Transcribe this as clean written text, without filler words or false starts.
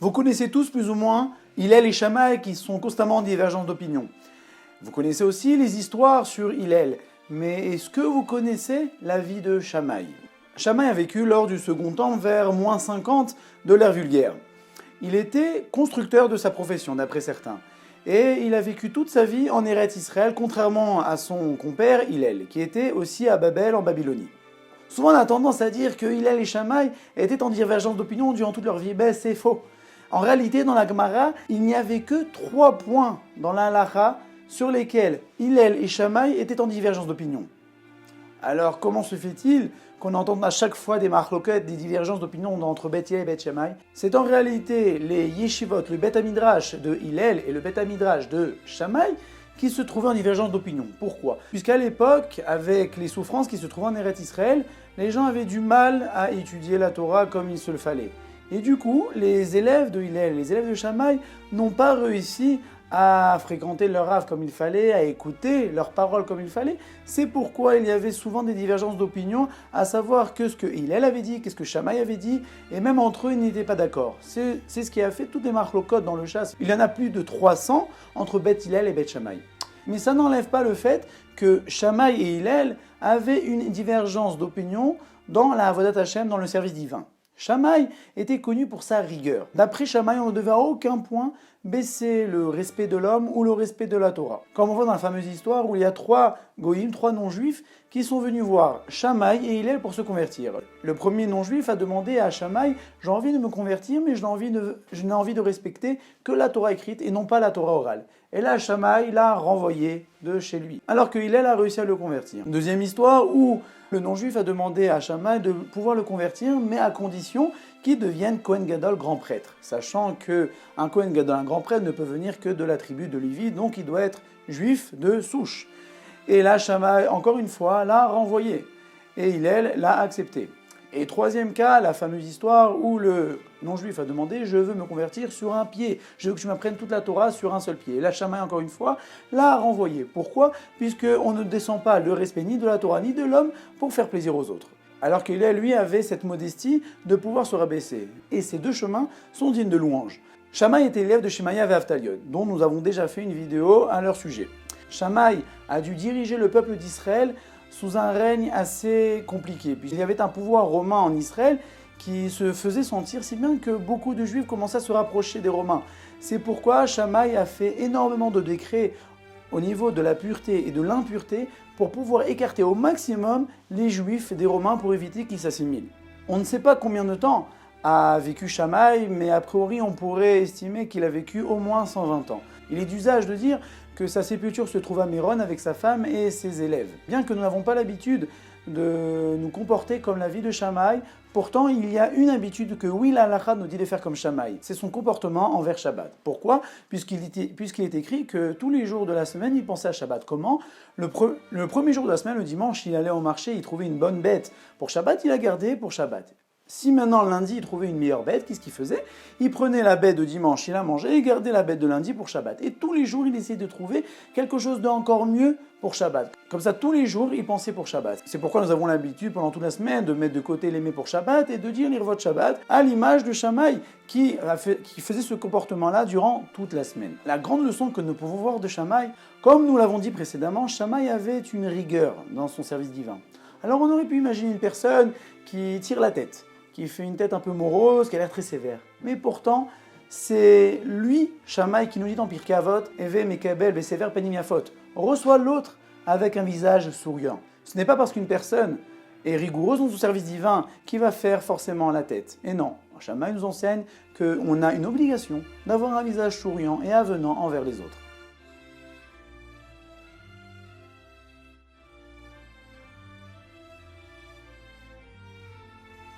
Vous connaissez tous plus ou moins Hillel et Shammai qui sont constamment en divergence d'opinion. Vous connaissez aussi les histoires sur Hillel, mais est-ce que vous connaissez la vie de Shammai? Shammai a vécu lors du Second Temple vers moins 50 de l'ère vulgaire. Il était constructeur de sa profession, d'après certains. Et il a vécu toute sa vie en Eretz Israël, contrairement à son compère Hillel, qui était aussi à Babel, en Babylonie. Souvent on a tendance à dire que Hillel et Shammai étaient en divergence d'opinion durant toute leur vie. Ben c'est faux. En réalité, dans la Gemara, il n'y avait que 3 points dans la Halacha sur lesquels Hillel et Shammai étaient en divergence d'opinion. Alors comment se fait-il qu'on entende à chaque fois des marloquettes, des divergences d'opinion entre Beth Hillel et Beth Shammai? C'est en réalité les yeshivot, le Beth Midrash de Hillel et le Beth Midrash de Shammai qui se trouvaient en divergence d'opinion. Pourquoi? Puisqu'à l'époque, avec les souffrances qui se trouvaient en Eretz Israël, les gens avaient du mal à étudier la Torah comme il se le fallait. Et du coup, les élèves de Hillel, les élèves de Shammai n'ont pas réussi à fréquenter leur Rav comme il fallait, à écouter leurs paroles comme il fallait. C'est pourquoi il y avait souvent des divergences d'opinion, à savoir que ce que Hillel avait dit, qu'est-ce que Shammai avait dit, et même entre eux, ils n'étaient pas d'accord. C'est ce qui a fait toutes les marloquotes dans le chasse. Il y en a plus de 300 entre Beth Hillel et Beth Shammai. Mais ça n'enlève pas le fait que Shammai et Hillel avaient une divergence d'opinion dans la Avodat Hashem, dans le service divin. Shammai était connu pour sa rigueur. D'après Shammai, on ne devait à aucun point baisser le respect de l'homme ou le respect de la Torah. Comme on voit dans la fameuse histoire où il y a 3 goïms, 3 non-juifs, qui sont venus voir Shammai et Hillel pour se convertir. Le premier non-juif a demandé à Shammai « J'ai envie de me convertir, mais je n'ai envie de respecter que la Torah écrite et non pas la Torah orale. » Et là, Shammai l'a renvoyé de chez lui, alors que Hillel a réussi à le convertir. Deuxième histoire où le non-juif a demandé à Shammai de pouvoir le convertir, mais à condition qu'il devienne Kohen Gadol, grand prêtre. Sachant qu'un Kohen Gadol, un grand prêtre, ne peut venir que de la tribu de Lévi, donc il doit être juif de souche. Et là, Shammai, encore une fois, l'a renvoyé. Et Hillel l'a accepté. Et troisième cas, la fameuse histoire où le non-juif a demandé « Je veux me convertir sur un pied, je veux que tu m'apprennes toute la Torah sur un seul pied ». Et là, Shammai, encore une fois, l'a renvoyé. Pourquoi? Puisqu'on ne descend pas le respect ni de la Torah ni de l'homme pour faire plaisir aux autres. Alors qu'il lui avait cette modestie de pouvoir se rabaisser. Et ces 2 chemins sont dignes de louange. Shammai était élève de Shemaya et Avtalion, dont nous avons déjà fait une vidéo à leur sujet. Shammai a dû diriger le peuple d'Israël sous un règne assez compliqué. Puis il y avait un pouvoir romain en Israël qui se faisait sentir si bien que beaucoup de Juifs commençaient à se rapprocher des Romains. C'est pourquoi Shammai a fait énormément de décrets au niveau de la pureté et de l'impureté pour pouvoir écarter au maximum les Juifs des Romains pour éviter qu'ils s'assimilent. On ne sait pas combien de temps a vécu Shammai, mais a priori on pourrait estimer qu'il a vécu au moins 120 ans. Il est d'usage de dire que sa sépulture se trouve à Méron avec sa femme et ses élèves. Bien que nous n'avons pas l'habitude de nous comporter comme la vie de Shammai, pourtant il y a une habitude que oui, la halakha nous dit de faire comme Shammai, c'est son comportement envers Shabbat. Pourquoi? Puisqu'il est écrit que tous les jours de la semaine, il pensait à Shabbat. Comment? Le premier jour de la semaine, le dimanche, il allait au marché, il trouvait une bonne bête pour Shabbat, il la gardait pour Shabbat. Si maintenant lundi il trouvait une meilleure bête, qu'est-ce qu'il faisait? Il prenait la bête de dimanche, il la mangeait et gardait la bête de lundi pour Shabbat. Et tous les jours il essayait de trouver quelque chose d'encore mieux pour Shabbat. Comme ça tous les jours il pensait pour Shabbat. C'est pourquoi nous avons l'habitude pendant toute la semaine de mettre de côté les mets pour Shabbat et de dire l'irvot Shabbat à l'image de Shammai qui faisait ce comportement-là durant toute la semaine. La grande leçon que nous pouvons voir de Shammai, comme nous l'avons dit précédemment, Shammai avait une rigueur dans son service divin. Alors on aurait pu imaginer une personne qui tire la tête, qui fait une tête un peu morose, qui a l'air très sévère. Mais pourtant, c'est lui, Shammai, qui nous dit dans Pirkei Avot, « Eve mekabel besever panim yafot » reçoit l'autre avec un visage souriant. Ce n'est pas parce qu'une personne est rigoureuse dans son service divin qu'il va faire forcément la tête. Et non, Shammai nous enseigne qu'on a une obligation d'avoir un visage souriant et avenant envers les autres.